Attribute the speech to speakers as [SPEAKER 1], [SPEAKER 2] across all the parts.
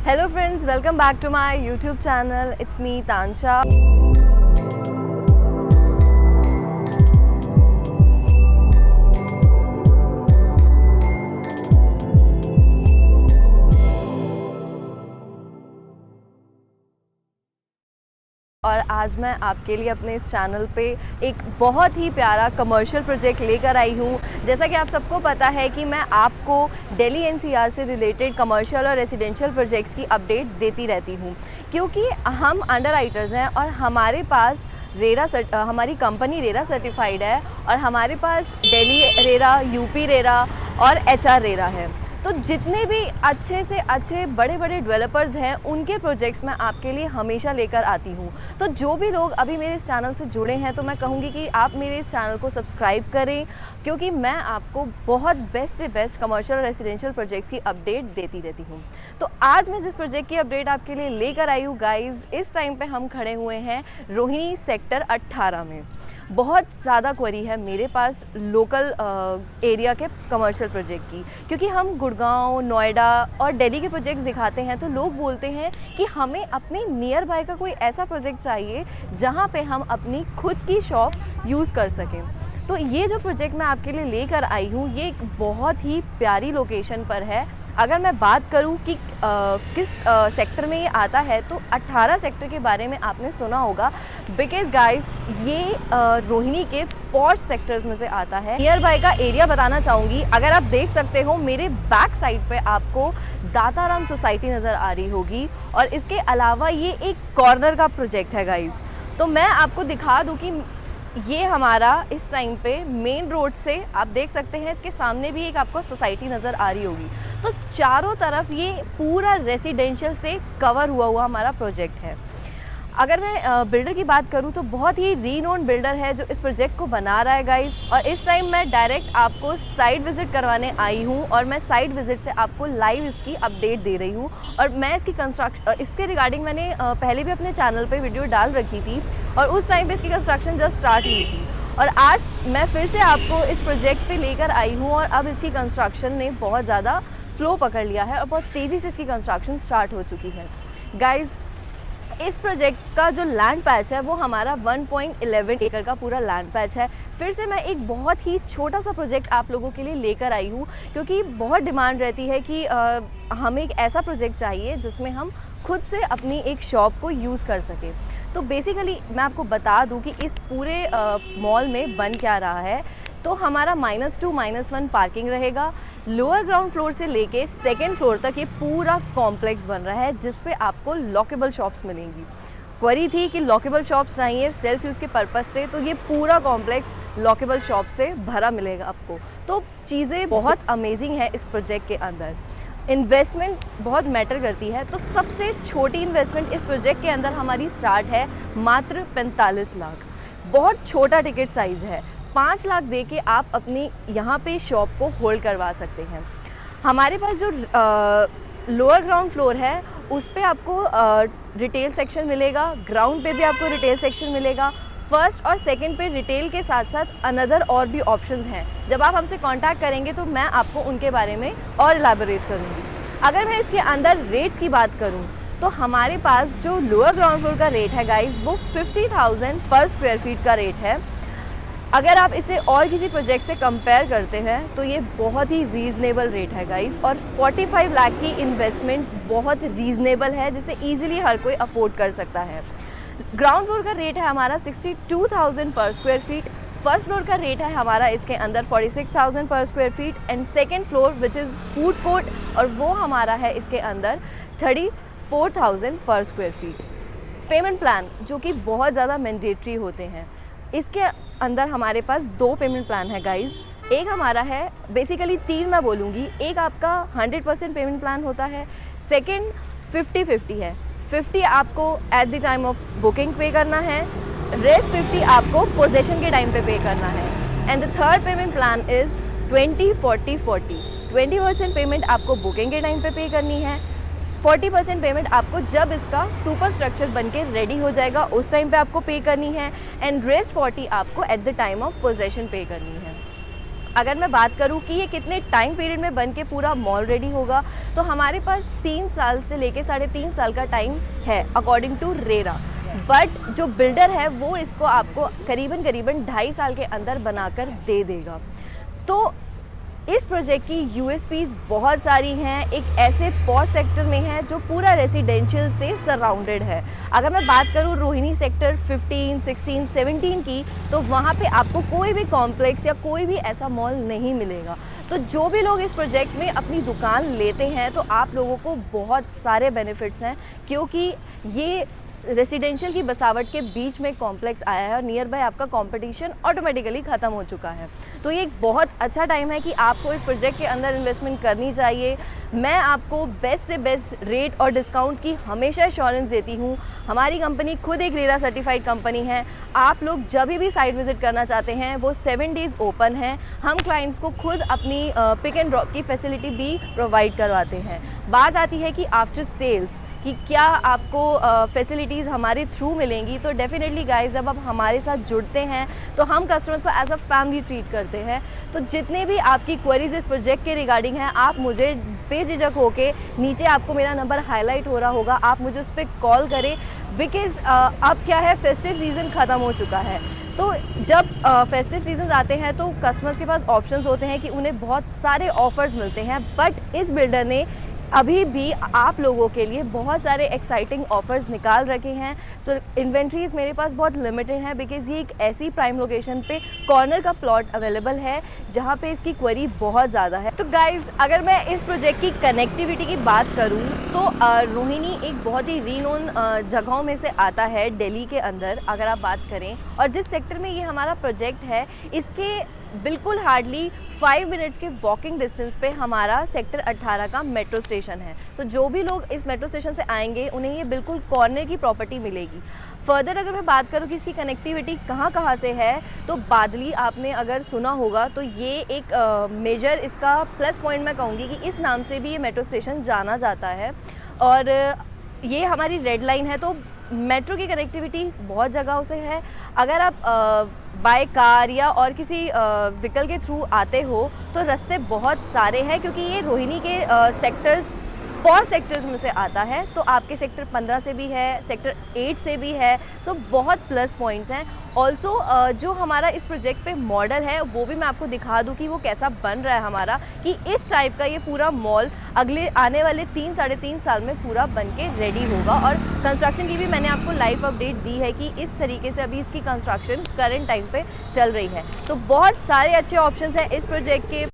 [SPEAKER 1] Hello friends, welcome back to my YouTube channel. It's me Tansha. और आज मैं आपके लिए अपने इस चैनल पे एक बहुत ही प्यारा कमर्शियल प्रोजेक्ट लेकर आई हूँ। जैसा कि आप सबको पता है कि मैं आपको दिल्ली एनसीआर से रिलेटेड कमर्शियल और रेजिडेंशियल प्रोजेक्ट्स की अपडेट देती रहती हूँ, क्योंकि हम अंडर राइटर्स हैं और हमारे पास हमारी कंपनी रेरा सर्टिफाइड है और हमारे पास दिल्ली रेरा, यूपी रेरा और एचआर रेरा है। तो जितने भी अच्छे से अच्छे बड़े बड़े डेवलपर्स हैं उनके प्रोजेक्ट्स मैं आपके लिए हमेशा लेकर आती हूँ। तो जो भी लोग अभी मेरे इस चैनल से जुड़े हैं तो मैं कहूँगी कि आप मेरे इस चैनल को सब्सक्राइब करें, क्योंकि मैं आपको बहुत बेस्ट से बेस्ट कमर्शियल और रेजिडेंशियल प्रोजेक्ट्स की अपडेट देती रहती हूँ। तो आज मैं जिस प्रोजेक्ट की अपडेट आपके लिए लेकर आई हूँ गाइज़, इस टाइम पर हम खड़े हुए हैं रोहिणी सेक्टर 18 में। बहुत ज़्यादा क्वेरी है मेरे पास लोकल एरिया के कमर्शियल प्रोजेक्ट की, क्योंकि हम गुड़गांव, नोएडा और दिल्ली के प्रोजेक्ट्स दिखाते हैं तो लोग बोलते हैं कि हमें अपने नियर बाय का कोई ऐसा प्रोजेक्ट चाहिए जहां पे हम अपनी खुद की शॉप यूज़ कर सकें। तो ये जो प्रोजेक्ट मैं आपके लिए लेकर आई हूँ ये एक बहुत ही प्यारी लोकेशन पर है। अगर मैं बात करूं कि किस सेक्टर में ये आता है तो 18 सेक्टर के बारे में आपने सुना होगा, बिकॉज गाइस ये रोहिणी के पॉश सेक्टर्स में से आता है। नियर बाय का एरिया बताना चाहूँगी, अगर आप देख सकते हो मेरे बैक साइड पे आपको दाताराम सोसाइटी नज़र आ रही होगी और इसके अलावा ये एक कॉर्नर का प्रोजेक्ट है गाइस। तो मैं आपको दिखा दूँ कि ये हमारा इस टाइम पे मेन रोड से आप देख सकते हैं, इसके सामने भी एक आपको सोसाइटी नज़र आ रही होगी। तो चारों तरफ ये पूरा रेसिडेंशियल से कवर हुआ हमारा प्रोजेक्ट है। अगर मैं बिल्डर की बात करूं तो बहुत ही रीनोन बिल्डर है जो इस प्रोजेक्ट को बना रहा है गाइस। और इस टाइम मैं डायरेक्ट आपको साइट विज़िट करवाने आई हूं और मैं साइट विज़िट से आपको लाइव इसकी अपडेट दे रही हूं। और मैं इसके रिगार्डिंग मैंने पहले भी अपने चैनल पे वीडियो डाल रखी थी और उस टाइम पे इसकी कंस्ट्रक्शन जस्ट स्टार्ट हुई थी। और आज मैं फिर से आपको इस प्रोजेक्ट पे लेकर आई हूँ और अब इसकी कंस्ट्रक्शन ने बहुत ज़्यादा फ्लो पकड़ लिया है और बहुत तेज़ी से इसकी कंस्ट्रक्शन स्टार्ट हो चुकी है गाइज़। इस प्रोजेक्ट का जो लैंड पैच है वो हमारा 1.11 एकड़ का पूरा लैंड पैच है। फिर से मैं एक बहुत ही छोटा सा प्रोजेक्ट आप लोगों के लिए लेकर आई हूँ, क्योंकि बहुत डिमांड रहती है कि हमें एक ऐसा प्रोजेक्ट चाहिए जिसमें हम खुद से अपनी एक शॉप को यूज़ कर सकें। तो बेसिकली मैं आपको बता दूं कि इस पूरे मॉल में बन क्या रहा है। तो हमारा -2 -1 पार्किंग रहेगा। लोअर ग्राउंड फ्लोर से लेके सेकेंड फ्लोर तक ये पूरा कॉम्प्लेक्स बन रहा है जिस पे आपको लॉकेबल शॉप्स मिलेंगी। क्वेरी थी कि लॉकेबल शॉप्स चाहिए सेल्फ यूज़ के पर्पज़ से, तो ये पूरा कॉम्प्लेक्स लॉकेबल शॉप से भरा मिलेगा आपको। तो चीज़ें बहुत अमेजिंग है इस प्रोजेक्ट के अंदर। इन्वेस्टमेंट बहुत मैटर करती है, तो सबसे छोटी इन्वेस्टमेंट इस प्रोजेक्ट के अंदर हमारी स्टार्ट है मात्र 45 लाख। बहुत छोटा टिकट साइज़ है। 5 लाख दे के आप अपनी यहाँ पे शॉप को होल्ड करवा सकते हैं। हमारे पास जो लोअर ग्राउंड फ्लोर है उस पे आपको रिटेल सेक्शन मिलेगा, ग्राउंड पे भी आपको रिटेल सेक्शन मिलेगा। फर्स्ट और सेकंड पे रिटेल के साथ साथ अनदर और भी ऑप्शंस हैं। जब आप हमसे कांटेक्ट करेंगे तो मैं आपको उनके बारे में और इलैबोरेट करूँगी। अगर मैं इसके अंदर रेट्स की बात करूँ तो हमारे पास जो लोअर ग्राउंड फ्लोर का रेट है गाइस वो 50,000 पर स्क्वायर फीट का रेट है। अगर आप इसे और किसी प्रोजेक्ट से कंपेयर करते हैं तो ये बहुत ही रीज़नेबल रेट है गाइस। और 45 लाख की इन्वेस्टमेंट बहुत रीज़नेबल है जिसे ईजिली हर कोई अफोर्ड कर सकता है। ग्राउंड फ्लोर का रेट है हमारा 62,000 पर स्क्वायर फीट। फर्स्ट फ्लोर का रेट है हमारा इसके अंदर 46,000 पर square feet and second floor which is food court और वो हमारा है इसके अंदर 34,000 पर स्क्वायर फीट। पेमेंट प्लान जो कि बहुत ज़्यादा मैंडेटरी होते हैं, इसके अंदर हमारे पास 2 पेमेंट प्लान है गाइज़। एक हमारा है, बेसिकली 3 मैं बोलूँगी, एक आपका 100% पेमेंट प्लान होता है, सेकेंड 50-50 है। 50 आपको at the time of booking पे करना है, रेस्ट 50 आपको पोजेशन के टाइम पे करना है। And the third payment plan is 20-40-40। 20% payment आपको बुकिंग के टाइम पे करनी है, 40% पेमेंट आपको जब इसका सुपर स्ट्रक्चर बन के रेडी हो जाएगा उस टाइम पे आपको पे करनी है एंड रेस्ट 40 आपको at the time of possession पे करनी है। अगर मैं बात करूं कि ये कितने टाइम पीरियड में बन के पूरा मॉल रेडी होगा, तो हमारे पास 3 साल से लेके 3.5 साल का टाइम है अकॉर्डिंग टू रेरा। बट जो बिल्डर है वो इसको आपको करीबन 2.5 साल के अंदर बनाकर दे देगा। तो इस प्रोजेक्ट की यूएसपीज बहुत सारी हैं। एक ऐसे पॉश सेक्टर में है जो पूरा रेसिडेंशियल से सराउंडेड है। अगर मैं बात करूँ रोहिणी सेक्टर 15, 16, 17 की, तो वहाँ पे आपको कोई भी कॉम्प्लेक्स या कोई भी ऐसा मॉल नहीं मिलेगा। तो जो भी लोग इस प्रोजेक्ट में अपनी दुकान लेते हैं तो आप लोगों को बहुत सारे बेनिफिट्स हैं, क्योंकि ये रेसिडेंशियल की बसावट के बीच में कॉम्प्लेक्स आया है और नियर बाय आपका कंपटीशन ऑटोमेटिकली ख़त्म हो चुका है। तो ये एक बहुत अच्छा टाइम है कि आपको इस प्रोजेक्ट के अंदर इन्वेस्टमेंट करनी चाहिए। मैं आपको बेस्ट से बेस्ट रेट और डिस्काउंट की हमेशा एश्योरेंस देती हूँ। हमारी कंपनी खुद एक रेरा सर्टिफाइड कंपनी है। आप लोग जब भी साइट विज़िट करना चाहते हैं वो 7 डेज़ ओपन है। हम क्लाइंट्स को खुद अपनी पिक एंड ड्रॉप की फैसिलिटी भी प्रोवाइड करवाते हैं। बात आती है कि आफ्टर सेल्स कि क्या आपको फैसिलिटीज़ हमारे थ्रू मिलेंगी, तो डेफिनेटली गाइस जब आप हमारे साथ जुड़ते हैं तो हम कस्टमर्स को एज अ फैमिली ट्रीट करते हैं। तो जितने भी आपकी क्वेरीज इस प्रोजेक्ट के रिगार्डिंग हैं, आप मुझे बेझिझक होके, नीचे आपको मेरा नंबर हाईलाइट हो रहा होगा, आप मुझे उस पर कॉल करें। बिकॉज़ अब क्या है, फेस्टिव सीज़न ख़त्म हो चुका है। तो जब फेस्टिव सीजन आते हैं तो कस्टमर्स के पास ऑप्शंस होते हैं कि उन्हें बहुत सारे ऑफ़र्स मिलते हैं। बट इस बिल्डर ने अभी भी आप लोगों के लिए बहुत सारे एक्साइटिंग ऑफ़र्स निकाल रखे हैं। सो इन्वेंट्रीज मेरे पास बहुत लिमिटेड है, बिकॉज़ ये एक ऐसी प्राइम लोकेशन पे कॉर्नर का प्लॉट अवेलेबल है जहाँ पे इसकी क्वेरी बहुत ज़्यादा है। तो गाइज़ अगर मैं इस प्रोजेक्ट की कनेक्टिविटी की बात करूँ तो रोहिणी एक बहुत ही रीनोन जगहों में से आता है दिल्ली के अंदर अगर आप बात करें। और जिस सेक्टर में ये हमारा प्रोजेक्ट है, इसके बिल्कुल हार्डली 5 मिनट्स के वॉकिंग डिस्टेंस पे हमारा सेक्टर 18 का मेट्रो स्टेशन है। तो जो भी लोग इस मेट्रो स्टेशन से आएंगे उन्हें ये बिल्कुल कॉर्नर की प्रॉपर्टी मिलेगी। फर्दर अगर मैं बात करूँ कि इसकी कनेक्टिविटी कहाँ से है, तो बादली आपने अगर सुना होगा तो ये एक मेजर इसका प्लस पॉइंट मैं कहूँगी कि इस नाम से भी ये मेट्रो स्टेशन जाना जाता है। और ये हमारी रेड लाइन है, तो मेट्रो की कनेक्टिविटी बहुत जगहों से है। अगर आप बाय कार या और किसी व्हीकल के थ्रू आते हो तो रास्ते बहुत सारे हैं, क्योंकि ये रोहिणी के सेक्टर्स पॉश सेक्टर्स में से आता है। तो आपके सेक्टर 15 से भी है, सेक्टर 8 से भी है। सो बहुत प्लस पॉइंट्स हैं। ऑल्सो जो हमारा इस प्रोजेक्ट पे मॉडल है वो भी मैं आपको दिखा दूँ कि वो कैसा बन रहा है हमारा, कि इस टाइप का ये पूरा मॉल अगले आने वाले 3-3.5 साल में पूरा बन के रेडी होगा। और कंस्ट्रक्शन की भी मैंने आपको लाइव अपडेट दी है कि इस तरीके से अभी इसकी कंस्ट्रक्शन करंट टाइम पे चल रही है। तो बहुत सारे अच्छे ऑप्शंस हैं इस प्रोजेक्ट के,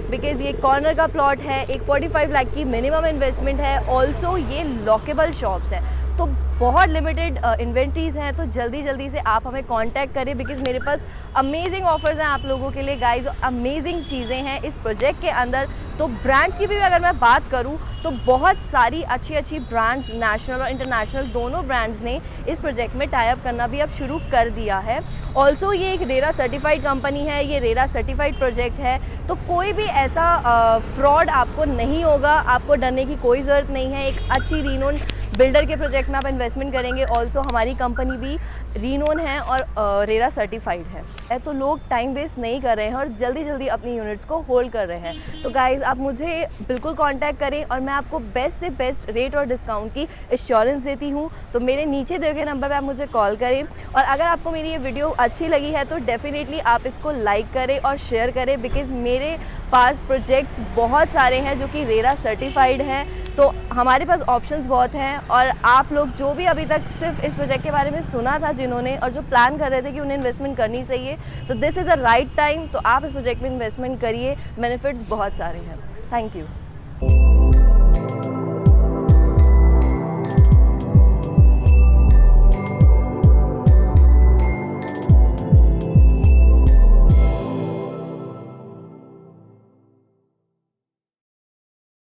[SPEAKER 1] बिकॉज़ ये कॉर्नर का प्लॉट है, एक 45 लाख की मिनिमम इन्वेस्टमेंट है। ऑल्सो ये लॉकेबल शॉप्स हैं, तो बहुत लिमिटेड इन्वेंट्रीज़ हैं। तो जल्दी से आप हमें कांटेक्ट करें, बिकॉज़ मेरे पास अमेजिंग ऑफर्स हैं आप लोगों के लिए गाइस। अमेजिंग चीज़ें हैं इस प्रोजेक्ट के अंदर। तो ब्रांड्स की भी अगर मैं बात करूं तो बहुत सारी अच्छी ब्रांड्स, नेशनल और इंटरनेशनल दोनों ब्रांड्स ने इस प्रोजेक्ट में टाई अप करना भी अब शुरू कर दिया है। ऑल्सो ये एक रेरा सर्टिफाइड कंपनी है, ये रेरा सर्टिफाइड प्रोजेक्ट है। तो कोई भी ऐसा फ्रॉड आपको नहीं होगा, आपको डरने की कोई ज़रूरत नहीं है। एक अच्छी रीनोन बिल्डर के प्रोजेक्ट में आप इन्वेस्टमेंट करेंगे। ऑल्सो हमारी कंपनी भी रीनोन है और रेरा सर्टिफाइड है। तो लोग टाइम वेस्ट नहीं कर रहे हैं और जल्दी अपनी यूनिट्स को होल्ड कर रहे हैं। तो गाइज़ आप मुझे बिल्कुल कांटेक्ट करें और मैं आपको बेस्ट से बेस्ट रेट और डिस्काउंट की एश्योरेंस देती हूँ। तो मेरे नीचे दिए गए नंबर पे आप मुझे कॉल करें। और अगर आपको मेरी ये वीडियो अच्छी लगी है तो डेफिनेटली आप इसको लाइक करें और शेयर करें, बिकॉज़ मेरे पास प्रोजेक्ट्स बहुत सारे हैं जो कि रेरा सर्टिफाइड हैं। तो हमारे पास ऑप्शंस बहुत हैं। और आप लोग जो भी अभी तक सिर्फ इस प्रोजेक्ट के बारे में सुना था जिन्होंने, और जो प्लान कर रहे थे कि उन्हें इन्वेस्टमेंट करनी चाहिए, तो this is a right time. तो आप इस प्रोजेक्ट में इन्वेस्टमेंट करिए, बेनिफिट्स बहुत सारे हैं। Thank you.